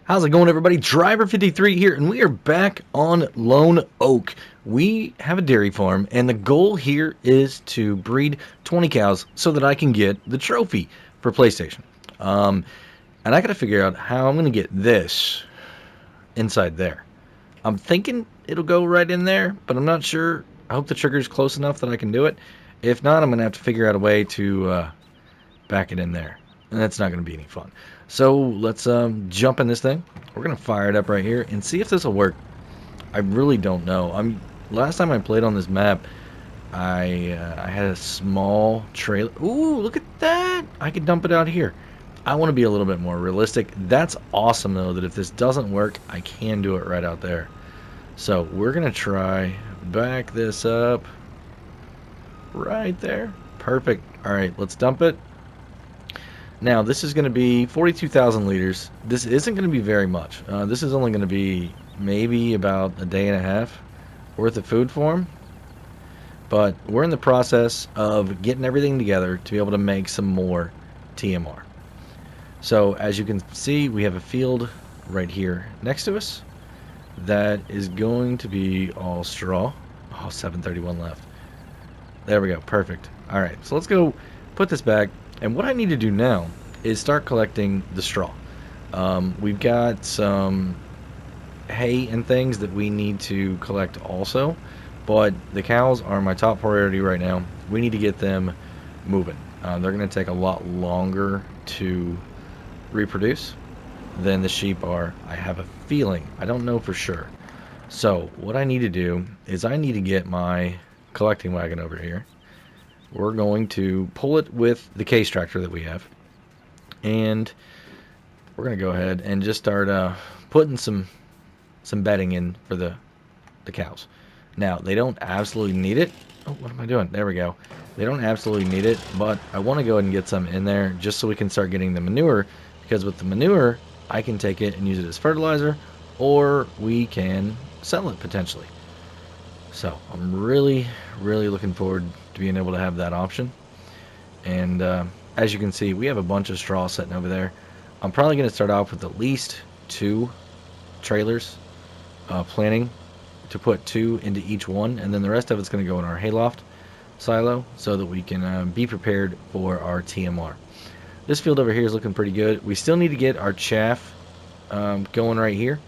How's it going, everybody? Driver53 here, and we are back on Lone Oak. We have a dairy farm, and the goal here is to breed 20 cows so that I can get the trophy for PlayStation. And I got to figure out how I'm going to get this inside there. I'm thinking it'll go right in there, but I'm not sure. I hope the trigger's close enough that I can do it. If not, I'm going to have to figure out a way to back it in there, and that's not going to be any fun. So let's jump in this thing. We're going to fire it up right here and see if this will work. I really don't know. Last time I played on this map, I had a small trailer. Ooh, look at that! I could dump it out here. I want to be a little bit more realistic. That's awesome, though, that if this doesn't work, I can do it right out there. So we're going to try back this up right there. Perfect. All right, let's dump it. Now, this is going to be 42,000 liters. This isn't going to be very much. This is only going to be maybe about a day and a half worth of food for them. But we're in the process of getting everything together to be able to make some more TMR. So, as you can see, we have a field right here next to us that is going to be all straw. Oh, 731 left. There we go. Perfect. All right, so let's go put this back. And what I need to do now is start collecting the straw. We've got some hay and things that we need to collect also, but the cows are my top priority right now. We need to get them moving. They're going to take a lot longer to reproduce than the sheep are. I have a feeling. I don't know for sure. So what I need to do is I need to get my collecting wagon over here. We're going to pull it with the case tractor that we have, and we're going to go ahead and just start putting some bedding in for the cows. Now, they don't absolutely need it. Oh, what am I doing? There we go. They don't absolutely need it, but I want to go ahead and get some in there just so we can start getting the manure, because with the manure, I can take it and use it as fertilizer, or we can sell it potentially. So I'm really looking forward to being able to have that option. And as you can see, we have a bunch of straw sitting over there. I'm probably going to start off with at least 2 trailers, planning to put 2 into each one, and then the rest of it's going to go in our hayloft silo so that we can be prepared for our TMR. This field over here is looking pretty good. We still need to get our chaff going right here,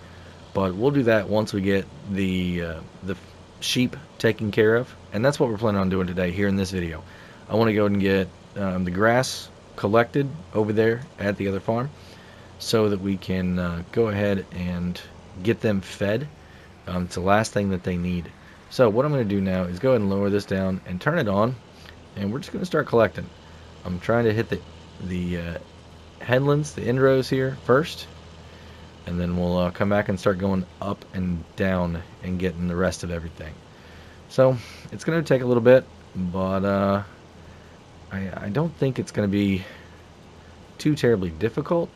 but we'll do that once we get the sheep taken care of, and that's what we're planning on doing today here in this video. I want to go and get the grass collected over there at the other farm so that we can go ahead and get them fed. It's the last thing that they need. So what I'm going to do now is go ahead and lower this down and turn it on, and we're just going to start collecting. I'm trying to hit the headlands, the end rows here first, and then we'll come back and start going up and down and getting the rest of everything. So it's going to take a little bit, but I don't think it's going to be too terribly difficult,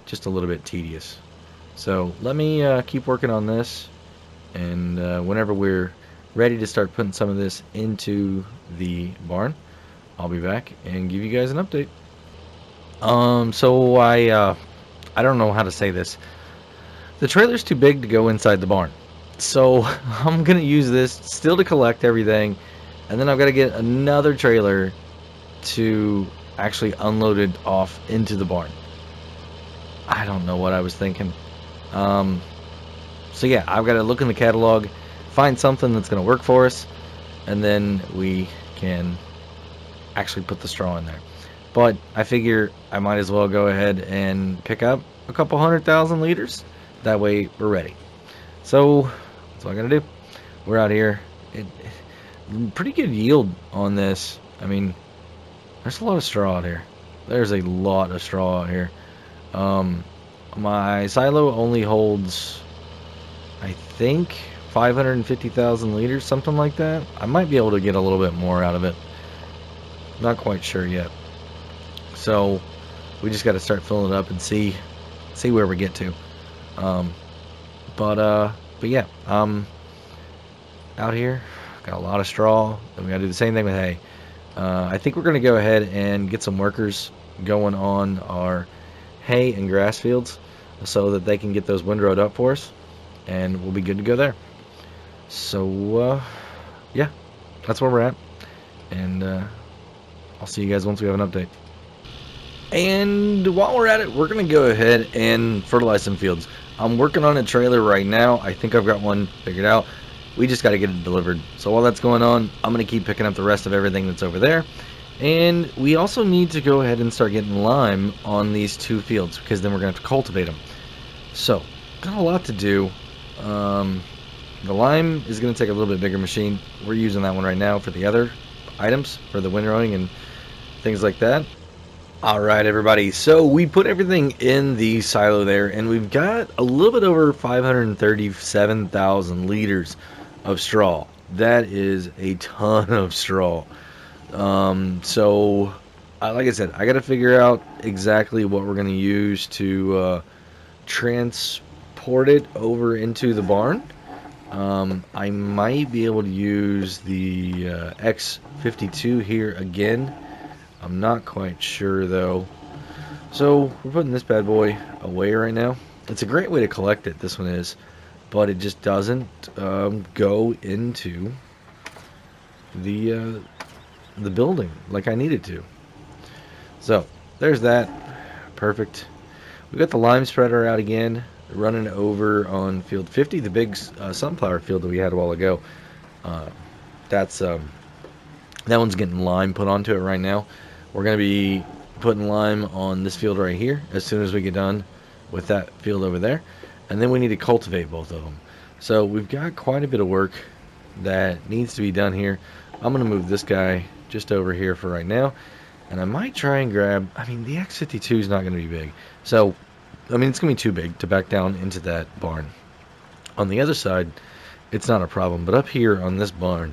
just a little bit tedious. So let me keep working on this, and whenever we're ready to start putting some of this into the barn, I'll be back and give you guys an update. So I don't know how to say this. The trailer's too big to go inside the barn, so I'm going to use this still to collect everything, and then I've got to get another trailer to actually unload it off into the barn. I don't know what I was thinking. So yeah, I've got to look in the catalog, find something that's going to work for us, and then we can actually put the straw in there. But I figure I might as well go ahead and pick up a couple 100,000 liters. That way we're ready. So that's what I'm gonna do. We're out here. Pretty good yield on this. I mean, there's a lot of straw out here. There's a lot of straw out here. My silo only holds, I think, 550,000 liters, something like that. I might be able to get a little bit more out of it. Not quite sure yet. So we just got to start filling it up and see where we get to. But yeah, out here, got a lot of straw, and we gotta do the same thing with hay. I think we're gonna go ahead and get some workers going on our hay and grass fields. so that they can get those windrowed up for us, and we'll be good to go there. So, yeah, that's where we're at, and I'll see you guys once we have an update. And while we're at it, we're going to go ahead and fertilize some fields. I'm working on a trailer right now. I think I've got one figured out. We just got to get it delivered. So while that's going on, I'm going to keep picking up the rest of everything that's over there. And we also need to go ahead and start getting lime on these 2 fields, because then we're going to have to cultivate them. So, got a lot to do. The lime is going to take a little bit bigger machine. We're using that one right now for the other items, for the windrowing and things like that. Alright everybody, so we put everything in the silo there, and we've got a little bit over 537,000 liters of straw. That is a ton of straw. So, like I said, I got to figure out exactly what we're going to use to transport it over into the barn. I might be able to use the X52 here again. I'm not quite sure though. So we're putting this bad boy away right now. It's a great way to collect it, this one is, but it just doesn't go into the building like I need it to. So there's that. Perfect. We got the lime spreader out again, running over on field 50, the big sunflower field that we had a while ago. That one's getting lime put onto it right now. We're going to be putting lime on this field right here as soon as we get done with that field over there. And then we need to cultivate both of them. So we've got quite a bit of work that needs to be done here. I'm going to move this guy just over here for right now. And I might try and grab, I mean, the X52 is not going to be big. So, I mean, it's going to be too big to back down into that barn. On the other side, it's not a problem. But up here on this barn,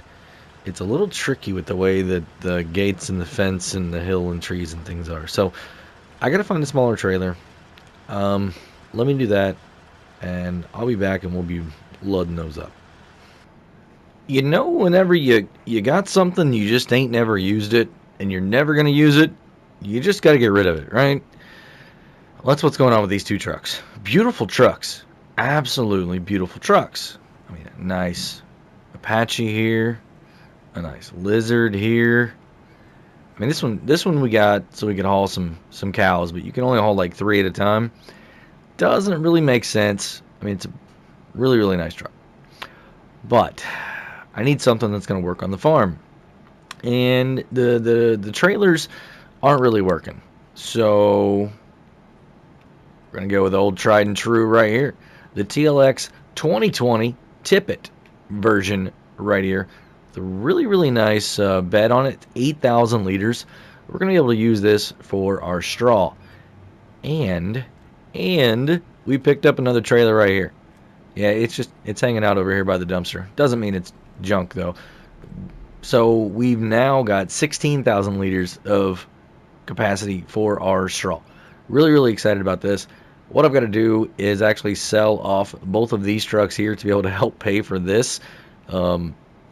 it's a little tricky with the way that the gates and the fence and the hill and trees and things are. So I gotta find a smaller trailer. Let me do that, and I'll be back and we'll be loading those up. You know, whenever you got something, you just ain't never used it, and you're never gonna use it, you just gotta get rid of it, right? Well, that's what's going on with these 2 trucks. Beautiful trucks. Absolutely beautiful trucks. I mean, a nice Apache here. A nice lizard here. I mean, this one we got so we could haul some cows, but you can only haul like 3 at a time. Doesn't really make sense. I mean, it's a really, really nice truck. But I need something that's going to work on the farm. And the trailers aren't really working. So we're going to go with the old tried and true right here. The TLX 2020 Tippet version right here. The really, really nice bed on it, 8,000 liters. We're going to be able to use this for our straw. And we picked up another trailer right here. Yeah, it's hanging out over here by the dumpster. Doesn't mean it's junk, though. So we've now got 16,000 liters of capacity for our straw. Really, really excited about this. What I've got to do is actually sell off both of these trucks here to be able to help pay for this.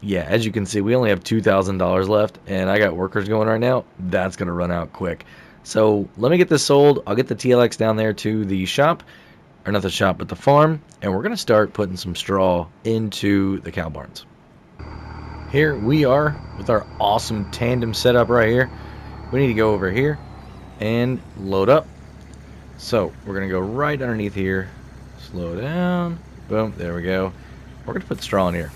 Yeah, as you can see, we only have $2,000 left, and I got workers going right now. That's going to run out quick. So let me get this sold. I'll get the TLX down there to the shop, or not the shop, but the farm, and we're going to start putting some straw into the cow barns. Here we are with our awesome tandem setup right here. We need to go over here and load up. So we're going to go right underneath here, slow down, boom, there we go. We're going to put straw in here.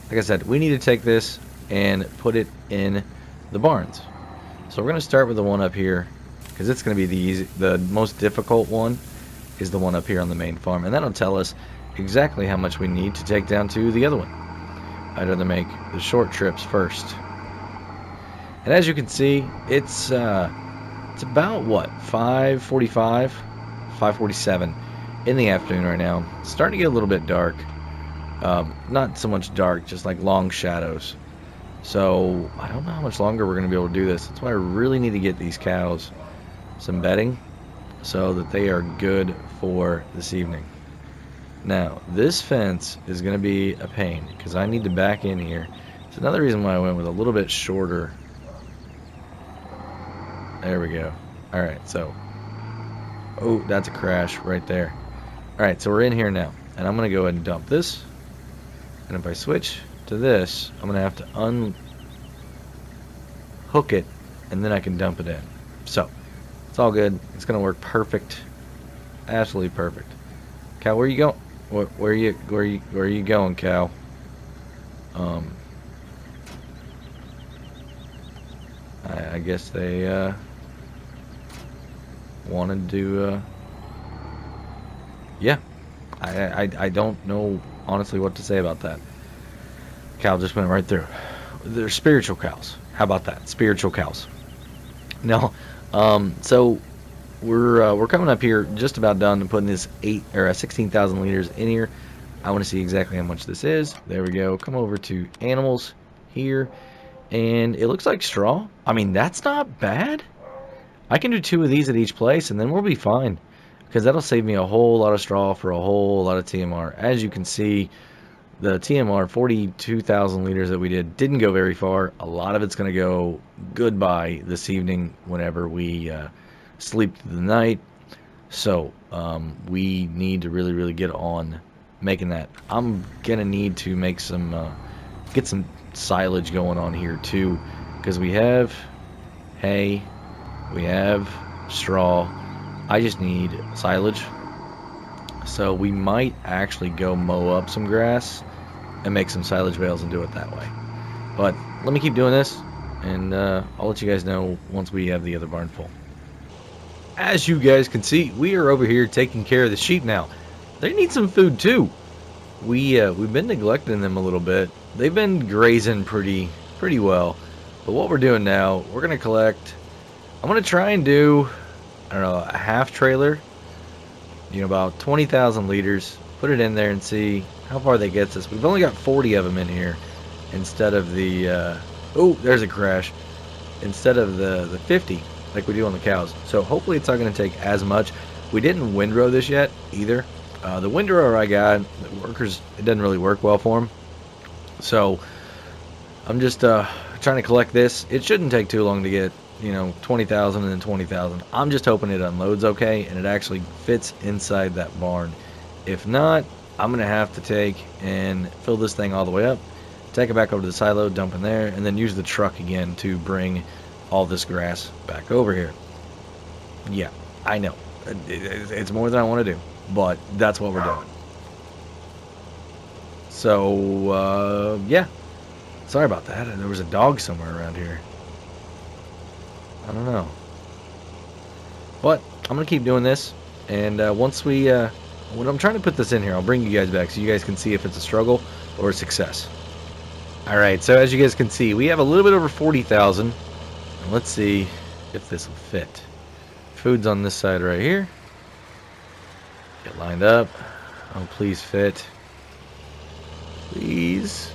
Like I said, we need to take this and put it in the barns. So we're going to start with the one up here, because it's going to be the most difficult one is the one up here on the main farm. And that'll tell us exactly how much we need to take down to the other one. I'd rather make the short trips first. And as you can see, it's about, what, 5:45, 5:47 in the afternoon right now. It's starting to get a little bit dark. Not so much dark, just like long shadows. So I don't know how much longer we're going to be able to do this. That's why I really need to get these cows some bedding so that they are good for this evening. Now, this fence is going to be a pain because I need to back in here. It's another reason why I went with a little bit shorter. There we go. Alright, so Oh, that's a crash right there. Alright, so we're in here now. And I'm going to go ahead and dump this. And if I switch to this, I'm going to have to unhook it. And then I can dump it in. So, it's all good. It's going to work perfect. Absolutely perfect. Cal, where you going? Where are you going, Cal? I guess they wanted to. Yeah, I don't know honestly what to say about that. Cal just went right through. They're spiritual cows. How about that? Spiritual cows. No, so we're coming up here, just about done to putting this 16,000 liters in here. I want to see exactly how much this is. There we go. Come over to animals here, and it looks like straw. I mean, that's not bad. I can do 2 of these at each place, and then we'll be fine, because that'll save me a whole lot of straw for a whole lot of TMR. As you can see, the TMR 42,000 liters that we didn't go very far. A lot of it's going to go goodbye this evening whenever we sleep through the night. So we need to really get on making that. I'm gonna need to make some get some silage going on here too, because we have hay, we have straw. I just need silage. So we might actually go mow up some grass and make some silage bales and do it that way. But let me keep doing this, and I'll let you guys know once we have the other barn full. As you guys can see, we are over here taking care of the sheep now. They need some food too. We've been neglecting them a little bit. They've been grazing pretty well. But what we're doing now, we're gonna collect. I'm gonna try and do, I don't know, a half trailer. You know, about 20,000 liters. Put it in there and see how far that gets us. We've only got 40 of them in here instead of the. Oh, there's a crash. Instead of the 50 like we do on the cows. So hopefully it's not going to take as much. We didn't windrow this yet either. The windrower I got, the workers, it doesn't really work well for them. So I'm just trying to collect this. It shouldn't take too long to get, 20,000 and then 20,000. I'm just hoping it unloads okay and it actually fits inside that barn. If not, I'm going to have to take and fill this thing all the way up, take it back over to the silo, dump in there, and then use the truck again to bring all this grass back over here. Yeah, I know. It's more than I want to do, but that's what we're doing. So, yeah. Sorry about that. There was a dog somewhere around here. I don't know. But I'm going to keep doing this, and once we... when I'm trying to put this in here, I'll bring you guys back so you guys can see if it's a struggle or a success. Alright, so as you guys can see, we have a little bit over 40,000. Let's see if this will fit. Food's on this side right here. Get lined up. Oh, please fit. Please.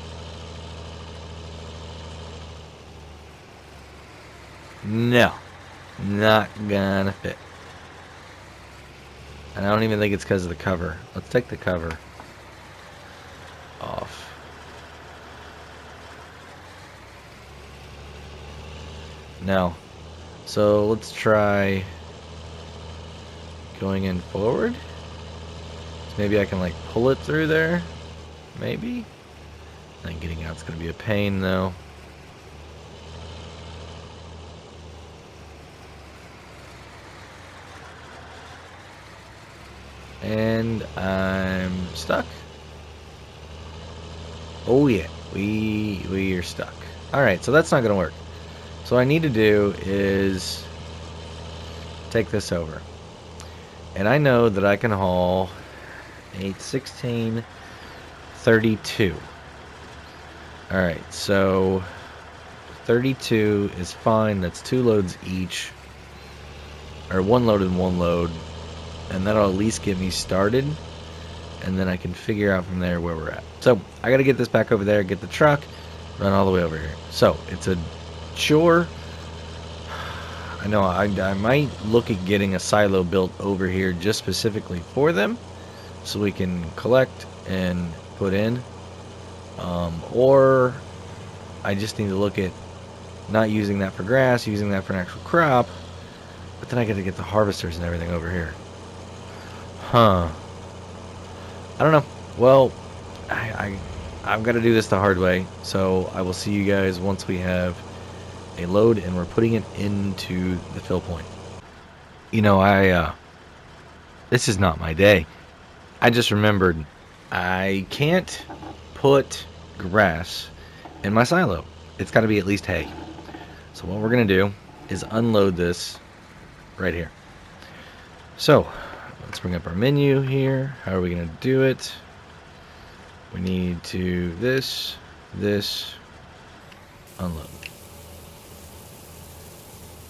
No. Not gonna fit. And I don't even think it's because of the cover. Let's take the cover off. No. So let's try going in forward. So maybe I can like pull it through there. Maybe. And getting out's gonna be a pain though. And I'm stuck. Oh yeah, we are stuck. Alright, so that's not gonna work. So what I need to do is take this over. And I know that I can haul 8, 16, 32. Alright, so 32 is fine. That's 2 loads each. Or 1 load and 1 load. And that'll at least get me started. And then I can figure out from there where we're at. So I gotta get this back over there, get the truck, run all the way over here. So it's a chore. I know I might look at getting a silo built over here just specifically for them, so we can collect and put in, or I just need to look at not using that for grass, using that for an actual crop. But then I got to get the harvesters and everything over here. Huh. I don't know. Well, I've got to do this the hard way. So I will see you guys once we have a load and we're putting it into the fill point. You know, this is not my day. I just remembered I can't put grass in my silo. It's got to be at least hay. So what we're going to do is unload this right here. So let's bring up our menu here. How are we going to do it? We need to this, unload.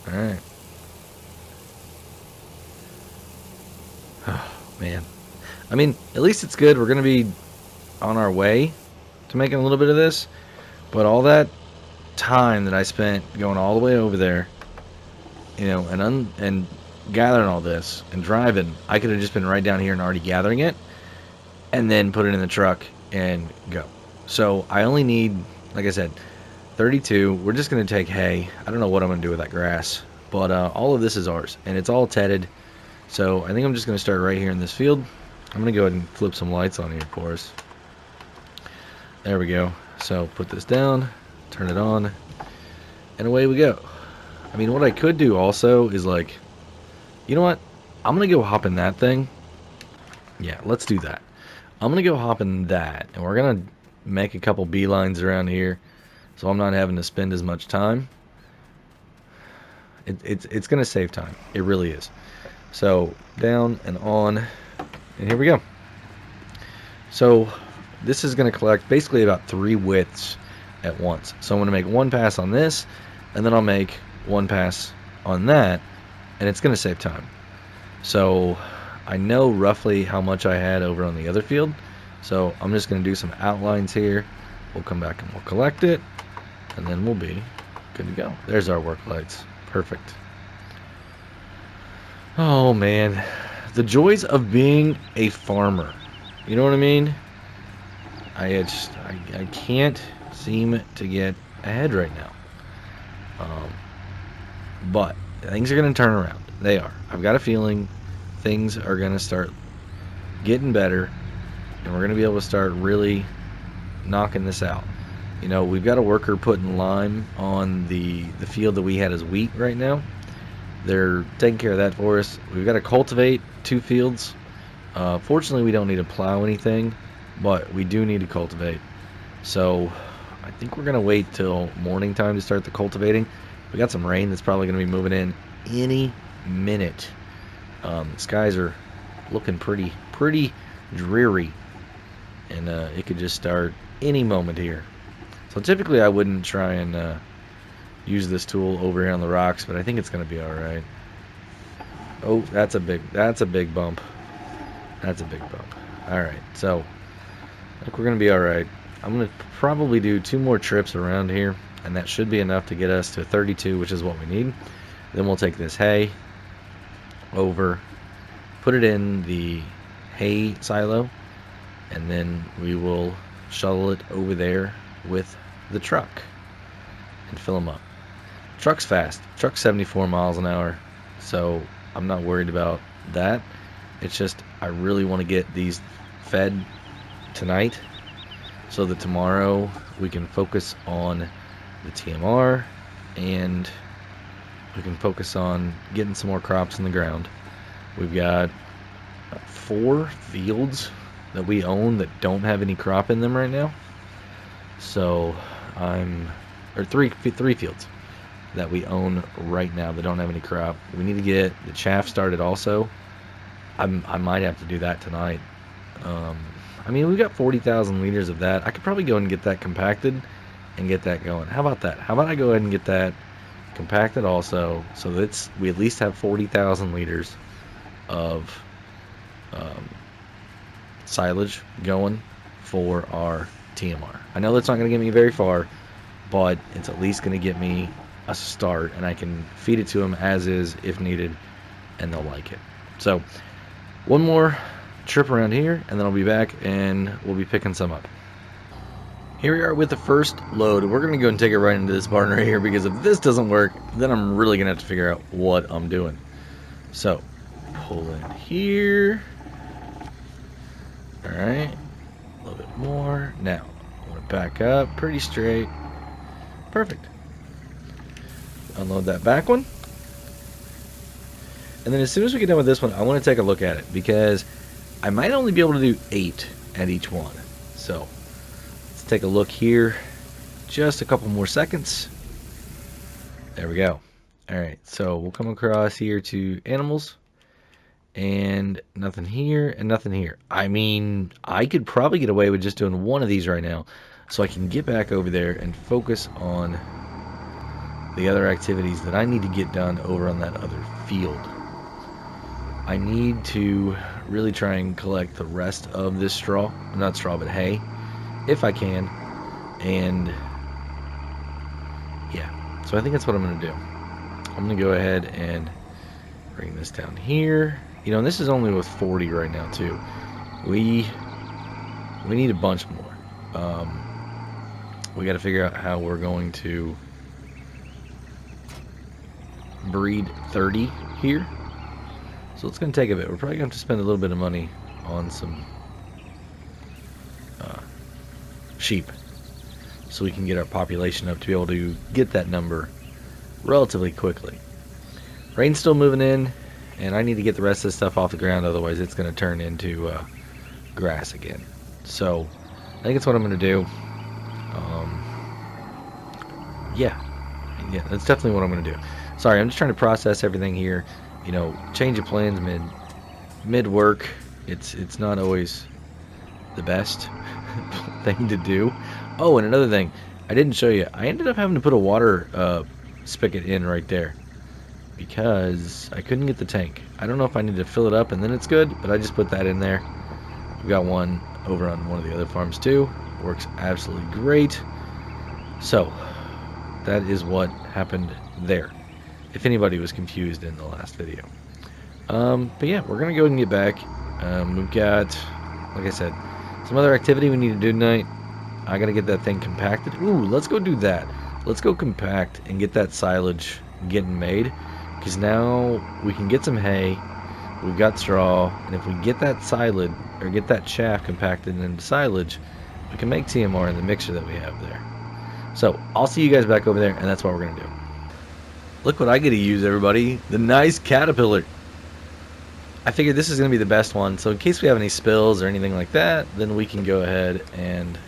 Alright. Oh, man. I mean, at least it's good. We're going to be on our way to making a little bit of this. But all that time that I spent going all the way over there, you know, and gathering all this and driving, I could have just been right down here and already gathering it and then put it in the truck and go. So I only need, like I said, 32. We're just going to take hay. I don't know what I'm going to do with that grass, but all of this is ours and it's all tedded. So I think I'm just going to start right here in this field. I'm going to go ahead and flip some lights on here for us. There we go. So put this down, turn it on, and away we go. I mean, what I could do also is like, you know what? I'm going to go hop in that thing. Yeah, let's do that. I'm going to go hop in that, and we're going to make a couple beelines around here so I'm not having to spend as much time. It's going to save time. It really is. So down and on, and here we go. So this is going to collect basically about 3 widths at once. So I'm going to make one pass on this, and then I'll make one pass on that, and it's going to save time. So I know roughly how much I had over on the other field, so I'm just going to do some outlines here. We'll come back and we'll collect it, and then we'll be good to go. There's our work lights. Perfect. Oh man, the joys of being a farmer. You know what I mean? I can't seem to get ahead right now. But things are going to turn around. They are. I've got a feeling things are going to start getting better, and we're going to be able to start really knocking this out. You know, we've got a worker putting lime on the field that we had as wheat right now. They're taking care of that for us. We've got to cultivate 2 fields. Fortunately, we don't need to plow anything, but we do need to cultivate. So I think we're going to wait till morning time to start the cultivating. We got some rain that's probably going to be moving in any minute. The skies are looking pretty dreary, and it could just start any moment here. So typically I wouldn't try and use this tool over here on the rocks, but I think it's going to be all right. Oh, that's a big bump. That's a big bump. All right, so I think we're going to be all right. I'm going to probably do 2 more trips around here, and that should be enough to get us to 32, which is what we need. Then we'll take this hay over, put it in the hay silo, and then we will shuttle it over there with the truck and fill them up. Truck's fast. Truck's 74 miles an hour, so I'm not worried about that. It's just I really want to get these fed tonight so that tomorrow we can focus on the TMR and we can focus on getting some more crops in the ground. We've got 4 fields that we own that don't have any crop in them right now. So or three fields that we own right now that don't have any crop. We need to get the chaff started also. I might have to do that tonight. I mean, we've got 40,000 liters of that. I could probably go and get that compacted and get that going. How about that? How about I go ahead and get that compacted also, so that we at least have 40,000 liters of silage going for our TMR. I know that's not going to get me very far, but it's at least going to get me a start, and I can feed it to them as is if needed, and they'll like it. So one more trip around here, and then I'll be back and we'll be picking some up. Here we are with the first load. We're going to go and take it right into this barn right here, because if this doesn't work, then I'm really going to have to figure out what I'm doing. So pull in here, Alright. A little bit more. Now, I want to back up. Pretty straight. Perfect. Unload that back one. And then as soon as we get done with this one, I want to take a look at it, because I might only be able to do 8 at each one. So, let's take a look here. Just a couple more seconds. There we go. Alright, so we'll come across here to animals. And nothing here, and nothing here. I mean, I could probably get away with just doing one of these right now, so I can get back over there and focus on the other activities that I need to get done over on that other field. I need to really try and collect the rest of this straw, not straw, but hay, if I can. And yeah, so I think that's what I'm going to do. I'm going to go ahead and bring this down here. You know, and this is only with 40 right now too. We need a bunch more. We got to figure out how we're going to breed 30 here. So it's going to take a bit. We're probably going to have to spend a little bit of money on some sheep, so we can get our population up to be able to get that number relatively quickly. Rain's still moving in, and I need to get the rest of this stuff off the ground, otherwise it's going to turn into grass again. So I think it's what I'm going to do. Yeah, that's definitely what I'm going to do. Sorry, I'm just trying to process everything here. You know, change of plans mid work. It's not always the best thing to do. Oh, and another thing, I didn't show you. I ended up having to put a water spigot in right there, because I couldn't get the tank. I don't know if I need to fill it up and then it's good, but I just put that in there. We've got one over on one of the other farms too. Works absolutely great. So that is what happened there, if anybody was confused in the last video. But yeah, we're gonna go ahead and get back. We've got, like I said, some other activity we need to do tonight. I gotta get that thing compacted. Ooh, let's go do that. Let's go compact and get that silage getting made, because now we can get some hay. We've got straw, and if we get that silage, or get that chaff compacted into silage, we can make TMR in the mixer that we have there. So I'll see you guys back over there, and that's what we're gonna do. Look what I get to use, everybody. The nice caterpillar. I figured this is going to be the best one, so in case we have any spills or anything like that, then we can go ahead and,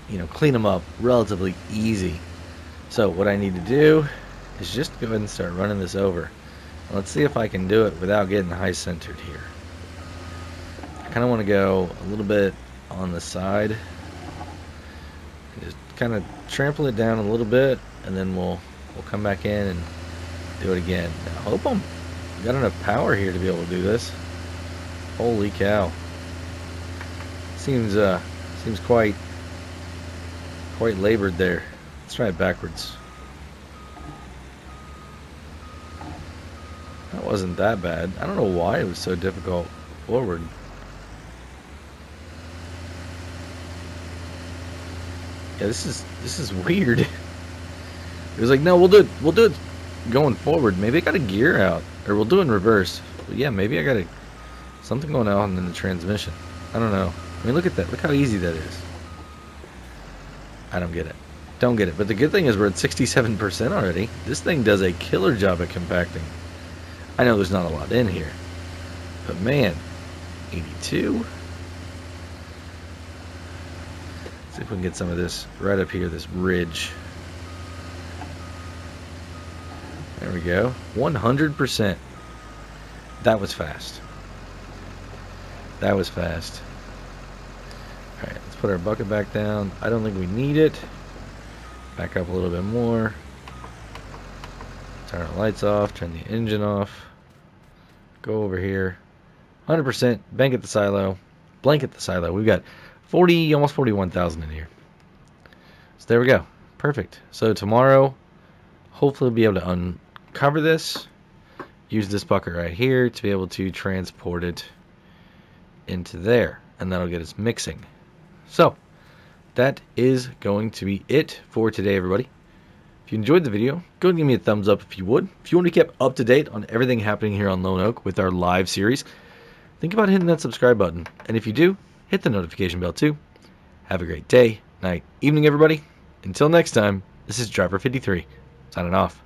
you know, clean them up relatively easy. So what I need to do is just go ahead and start running this over. Let's see if I can do it without getting high centered here. I kind of want to go a little bit on the side. Just kind of trample it down a little bit, and then we'll come back in and do it again. I hope I'm got enough power here to be able to do this. Holy cow! Seems quite labored there. Let's try it backwards. That wasn't that bad. I don't know why it was so difficult forward. Yeah, this is weird. It was like, no, we'll do it going forward. Maybe I got a gear out, or we'll do it in reverse. But yeah, maybe I got something going on in the transmission. I don't know. I mean, look at that. Look how easy that is. I don't get it. Don't get it. But the good thing is we're at 67% already. This thing does a killer job at compacting. I know there's not a lot in here, but man, 82. See if we can get some of this right up here, this ridge. There we go. 100%. That was fast. That was fast. Alright, let's put our bucket back down. I don't think we need it. Back up a little bit more. Turn our lights off. Turn the engine off. Go over here. 100%. Blanket the silo. Blanket the silo. We've got 40, almost 41,000 in here. So there we go. Perfect. So tomorrow, hopefully we'll be able to uncover this. Use this bucket right here to be able to transport it into there. And that'll get us mixing. So, that is going to be it for today, everybody. If you enjoyed the video, go ahead and give me a thumbs up if you would. If you want to be kept up to date on everything happening here on Lone Oak with our live series, think about hitting that subscribe button. And if you do, hit the notification bell too. Have a great day, night, evening, everybody. Until next time, this is Driver 53, signing off.